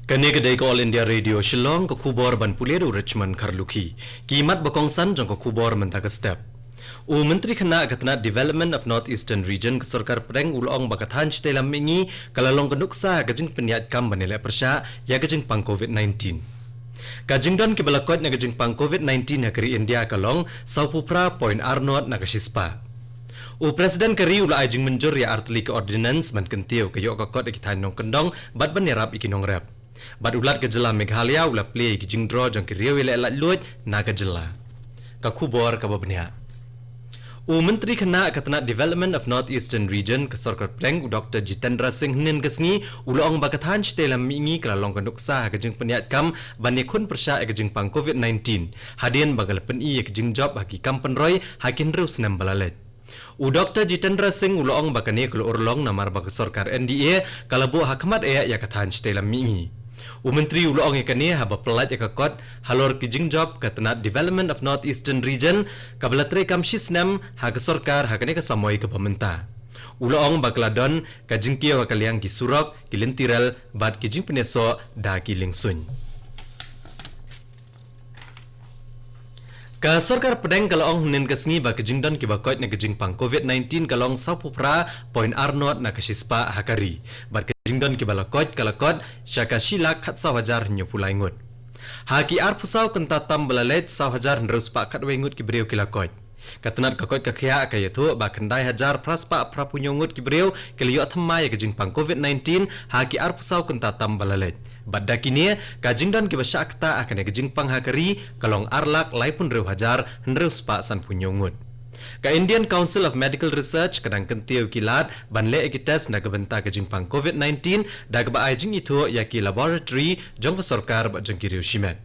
Kene kedai ko All India Radio Shillong ko kubor ban puleru Richmond Karluki. Kimat bakong san jong ko kubor mentaka step. Menteri Khana Katna Development of North Eastern Region ke Sarkar Pedang ulong bakathan citelam mingi kalalong kenuksa kajing peniat kam banele persya ya kajing pang COVID-19. Kajing don ke balakot na kajing pang COVID-19 na kari India kalong saupupra point Arnold na kasispa. Presiden kari ula ajing menjur ya artli ke ordinance man kentiu ke yok kakot ikitan nong kendong bat banirap ikinong rep. Bat ulat kejela Meghalaya ula play kijing draw jang kiriu ila elat luat na kejela. Kakubor kababnya. Menteri Khana Katna Development of North Eastern Region ke Sarkar Pedang Dr. Jitendra Singh Nin kesngi ulong bakathan citelam mingi kelalong kenduksa kejing peniat kam banikun persya kejing pang COVID-19 hadian bagal peni kejing job haki kam penroy hakin rus nam balalet. Dr. Jitendra Singh ulong bakane kelo urlong namar bak Sarkar NDA kalabo hakmat ya kathan citelam mingi. Menteri ulong ikani haba pelat yakakot halor kijing job katna Development of North Eastern Region kabalatre kam shisnam hak Sarkar hakane ka samoy ke pemerintah. Ulong bakladon kajing kiyo kaliang ki surok kilintiral bat kijing peneso da kilingsun. Ka Sarkar Pedang kalong nin kesngi ba kejing don kibakot na kejing pang COVID-19 kalong sapupra point Arnold na kasispa hakari. Bat kejing don kibalakot kalakot syaka shilak kat sawajar nyupulai ngut. Haki arpusaw kentatam belalet sawajar nrus pak kat wengut kibriu kilakot. Katanat kakot kakya kayatu ba kendai hajar praspa prapunyongut kibriu kiliyo thamai kejing pang COVID-19 haki arpusaw kentatam belalet. Badda kini kajing dan kibasakta akan kejing pang hakari kalong arlak lai pun reu hajar hendreu spa san punyongut. Ka Indian Council of Medical Research kadang kentiu kilat banle ekites na kebenta kejing pang COVID-19 da keba ajing itu yaki laboratory jong Sarkar ba jeng kiriu shimet.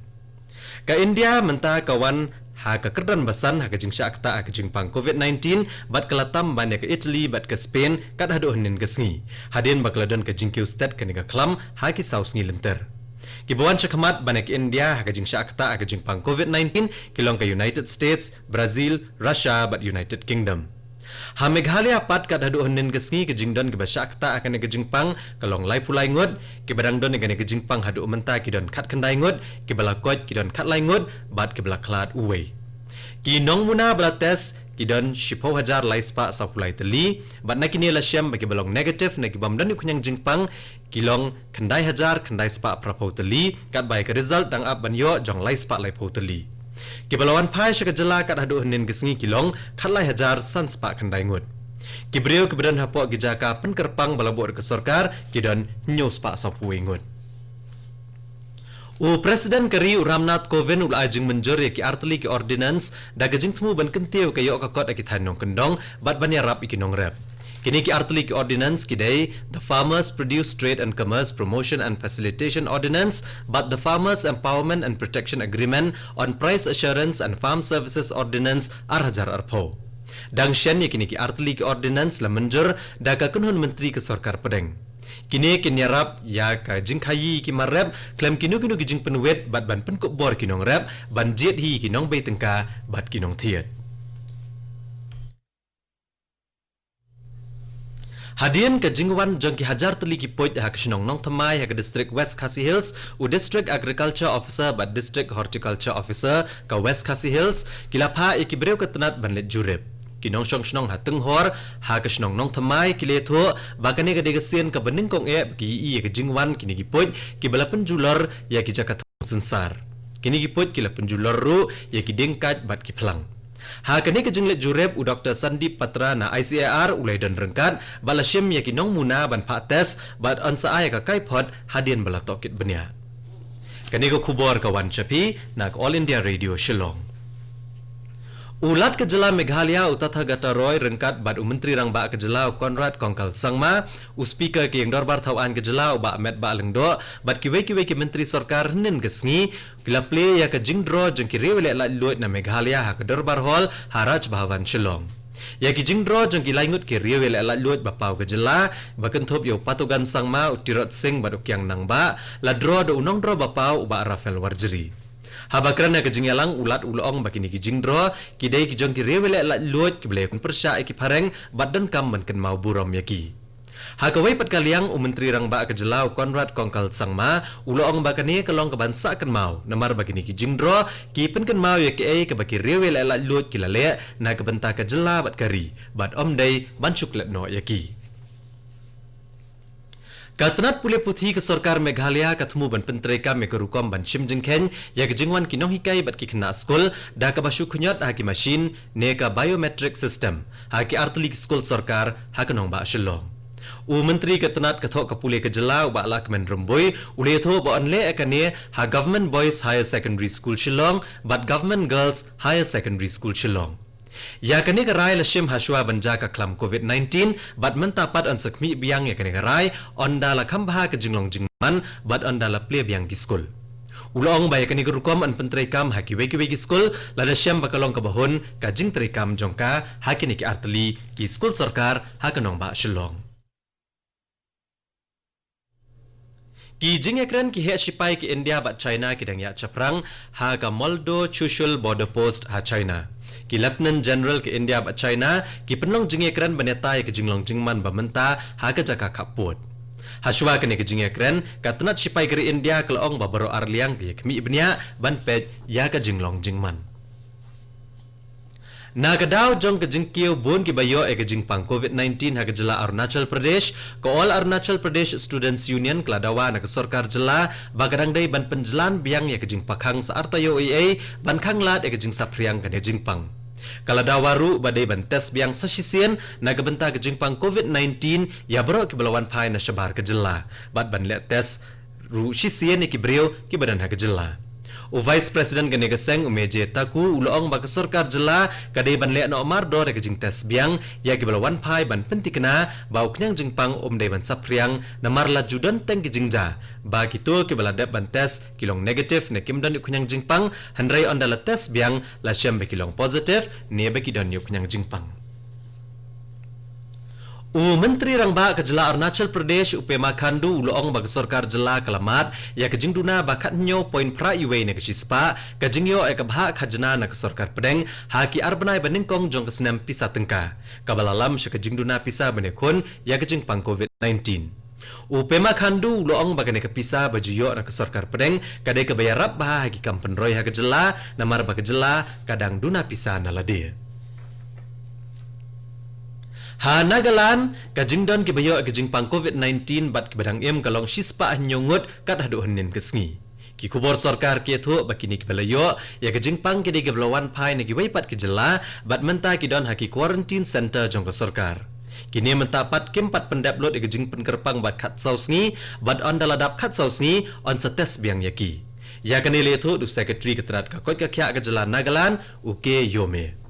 Ka India menta kawan ha kekerdan basan ha kejing syakta ha kejing pang COVID-19 bat kelatam banyak ke Italy bat ke Spain kat haduh nin kesngi hadin bakladon kejing kiu stat kenika klam ha ki saus ngi lenter kibawan syakmat banyak India ha kejing syakta ha kejing pang COVID-19 kilong ke United States, Brazil, Russia bat United Kingdom. Ha Meghalaya pat kat haduh nin kesngi kejing don kibasakta akan kejing pang kalong lai pulai ngut kibadang don akan kejing pang haduh menta kidon kat kendai ngut kibalakot kidon kat lai ngut bat kibalaklat uwe. Kinong muna belates kidon shipo hajar lai spa sapulai teli bat nakini la syam bagi balong negatif na kibam dan kunyang jingpang kilong kendai hajar kendai spa prapau teli kat bai ke result dang ab banyo jong lai spa lai pau teli. Kibalawan pai syakajela kat haduh nin kesngi kilong kat lai hajar san spa kendai ngut. Kibriu kebedan hapok gijaka penkerpang balabur ke Sarkar kidon nyo spa sapuwe ngut. Presiden kari Ramnath Kovind ul ajing menjur ki artli ki ordinance da gajing temu ban kentiu ke yok kakot akitan nong kendong bat banyarap ikinong rep. Kini ki artli ki ordinance kidai the Farmers Produce Trade and Commerce Promotion and Facilitation Ordinance but the Farmers Empowerment and Protection Agreement on Price Assurance and Farm Services Ordinance arhajar arpo. Dang syen kini ki artli ki ordinance la menjur da ka kunhun menteri ke Sarkar Pedang. Kini kinyarap ya ka jingkhayi ki marep klem kinu kijing penwet bat ban penkop bor kinong rep ban jet hi kinong bei tengka bat kinong thiet. Hadian ke jingwan jong ki hajar teli ki poit ha kisnong nong thamai ha ke district West Khasi Hills district agriculture officer bat district horticulture officer ka West Khasi Hills kilapha ikibreu ke tenat ban let jurep. Kinong song ha tenghor ha kesnong nong thamai kiletho bakane ka degasien ka bening kong ki i ke jingwan kini ki poit ki bala penjulor ya ki jakat sensar kini ki poit ki la penjulor ru ya ki dengkat bat ki plang ha kani ke jinglet jurep Dr. Sandip Patra na ICAR ulai dan rengkat bala syem ya ki nong muna ban pa tes bat ansa ay ka kaipot hadian bala tokit benya kani ko kubor kawan chapi nak All India Radio Shillong. Ulat kejela Meghalaya utatha gata roy rengkat bad menteri rang ba kejela Conrad Kongkal Sangma speaker ki yang dorbar thawan kejela ba Ahmed ba lengdo bad kiwe ki menteri Sarkar nin kesngi kila play ya ke jingdro jeng ki rewele la luat na Meghalaya ha ke dorbar hall Haraj Bhavan Shillong. Ya ki jingdro jeng ki laingut ki rewele la luat ba pau kejela baken thop yo patugan Sangma Utirot Singh bad ukyang nang ba la draw do unong draw ba pau ba Rafael Warjeri. Habakran na kajingyalang ulat ulong bakini ki jingdro kidai ki jong ki rewele la luat ki blay kun persya ki pareng badan kam ban kan mau buram yaki. Hakawai pat kaliang Menteri Rangba ke Jelau Konrad Kongkal Sangma uloong bakani kalong kebansa kan mau namar bagini ki jingdro ki pen kan mau ya ke bagi rewel ala lut kilale na ke benta ke Jela bat kari bat omdai bansuk letno ya ki Katanat pule puthi ke Sarkar Meghalaya katmu ban pentreka mekerukom ban shim jingken ya ke jingwan kinong hikai bat ki kena skol da ka basu khunyat haki machine ne ka biometric system haki artli skol sarkar hakanong ba shilong Menteri Katanat kathok kapule ke Jela ba lak men rumboi ule tho ba onle ekane ha Government Boys Higher Secondary School Shillong but Government Girls Higher Secondary School Shillong Ya kani karai lashim haswa banja ka klam COVID-19 bat mentapat on sakmi biang ya kani karai onda la khambha ke jinglong jingman bat onda la ple biang ki school Ulong ba ya kani gurukom an pentrekam haki weki weki school la lashim bakalong ka bahon ka jing trekam jongka hakini ki artli ki school sarkar hakanong ba shillong Ki jingekran ki he sipai ki India bat China ki dangya chaprang ha ka Moldo Chushul Border Post ha China Ki Lieutenant General ki India bat China ki penlong jingekran baneta ki jinglong jingman bamenta ha ka jaka kaput Haswa kene ki jingekran katanat sipai ki India kelong babaro arliang ki kmi ibnya ban pet ya ka jinglong jingman Nakadaw jong ke jingkiw bon ki bayo e ke jingpang COVID-19 ha ke Jela Arunachal Pradesh ko All Arunachal Pradesh Students Union kladawa na ke Sarkar Jela bagadang day ban penjelan biang ya ke jingpakhang sa artayo EA ban khanglat e ke jing sapriang kan e jingpang Kaladawaru badai ban tes biang sasisien na gebenta ke jingpang COVID-19 ya bro ki belawan pai na syabar ke Jela bat ban let tes ru sisien ki brio ki badan ha ke Jela Vice President Ganega Seng umeje taku uloong baka Sarkar Jela kadai ban lek no amar do de jing tes biang ya ki balawan pai ban pentikna bau knyang jingpang dai ban sapriang namar la judan teng ki jingja ba kitu ki baladap ban tes kilong negative ne kimdan knyang jingpang handrai on dala tes biang la syam be kilong positive ne be ki don knyang jingpang Menteri Rangba ke Jela Arunachal Pradesh Upema Khandu uloong bag Sarkar Jela kalamat ya ke jingduna bakat nyo point pra iwe ne ke sispa ke jingyo e ke bha khajna na ke Sarkar Pedeng haki arbanai baningkong jong ke senam pisa tengka kabalalam sya ke jingduna pisa banekon ya ke jingpang COVID-19 Upema Khandu uloong bagane ke pisa bajuyo na ke Sarkar Pedeng kadai ke bayarap bah haki kampen roy ha ke Jela namar bag Jela kadang duna pisa na lade Ha Nagaland ka jingdon ki bayo ke jingpang COVID-19 bat ki badang em kalong sispa nyongut kat hadu hanin kesngi ki kubor sarkar ki thu bakini ki balayo ya ke jingpang ki de ke belawan pai ne ki waipat ki Jela bat menta ki don haki quarantine center jong ke sarkar kini menta pat kempat pendap lot ke jingpen kerpang bat khat sausngi bat on daladap khat sausngi on setes biang yaki ya kanile thu du secretary ketrat ka kot ka khya ke Jela Nagaland uke yome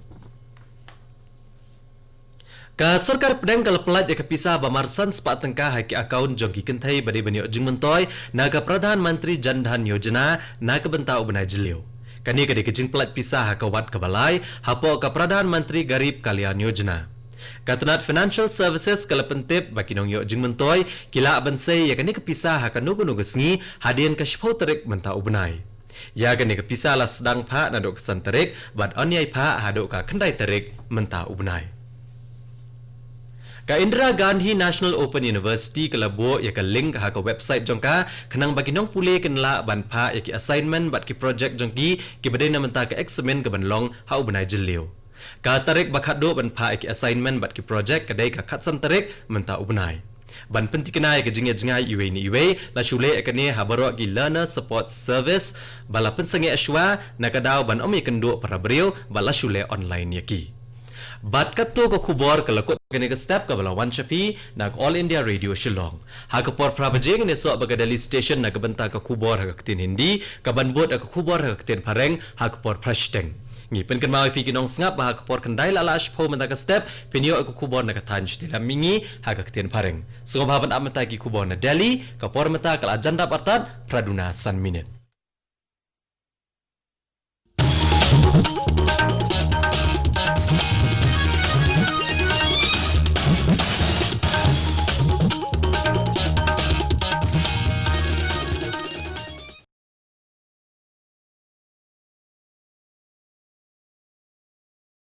Ka Sarkar Pedeng kala pelat ya kapisa bamarsan sepat tengkah haki akaun jongki kentai badi banyo jingmentoy na ka Pradhan Mantri Jan Dhan Yojana na ka benta ubnai jiliu. Kani ka dikejing pelat pisah hakawat kabalai hapo ka Pradhan Mantri Garib Kalyan Yojana. Katanat Financial Services kala pentip bakinong yo jingmentoy kila abansay ya kani kapisa hakanugo-nugo sngi hadian ka shpau tarik benta ubnai. Ya kani kapisa la sedang pha na do kesan tarik bat onyai pha hado ka kendai tarik menta ubnai. Ka Indira Gandhi National Open University kelabo ya ka link ha ka website jongka kanang baginong pule kenla ban pha ya ki assignment bat ki project jongki ki badai na menta ka examen ka banlong ha ubnai jiliu ka tarik bakhat do ban pha ya ki assignment bat ki project kadai ka khatsan tarik menta ubnai ban pentikna ya ka jingya jingai iwe ni iwe la shule ekane ha baro ki learner support service bala pensange ashwa na kadaw ban omi kendo para brio bala shule online ya ki Bat kato ko kubor kalakot kani ka step ka balawan chapi nag All India Radio Shillong. Ha ka por prabajeng ne so baga Delhi station nag banta ka kubor ha ka tin Hindi ka banbot ka kubor ha ka tin Pareng ha ka por prashteng. Ngi pen kan mawi pi kinong ngap ha ka por kandai lala ashpo menta ka step pinyo ka kubor na ka tanj tila mingi ha ka tin Pareng. So baban amenta ki kubor na Delhi ka por menta kala ajanda partat praduna san minute.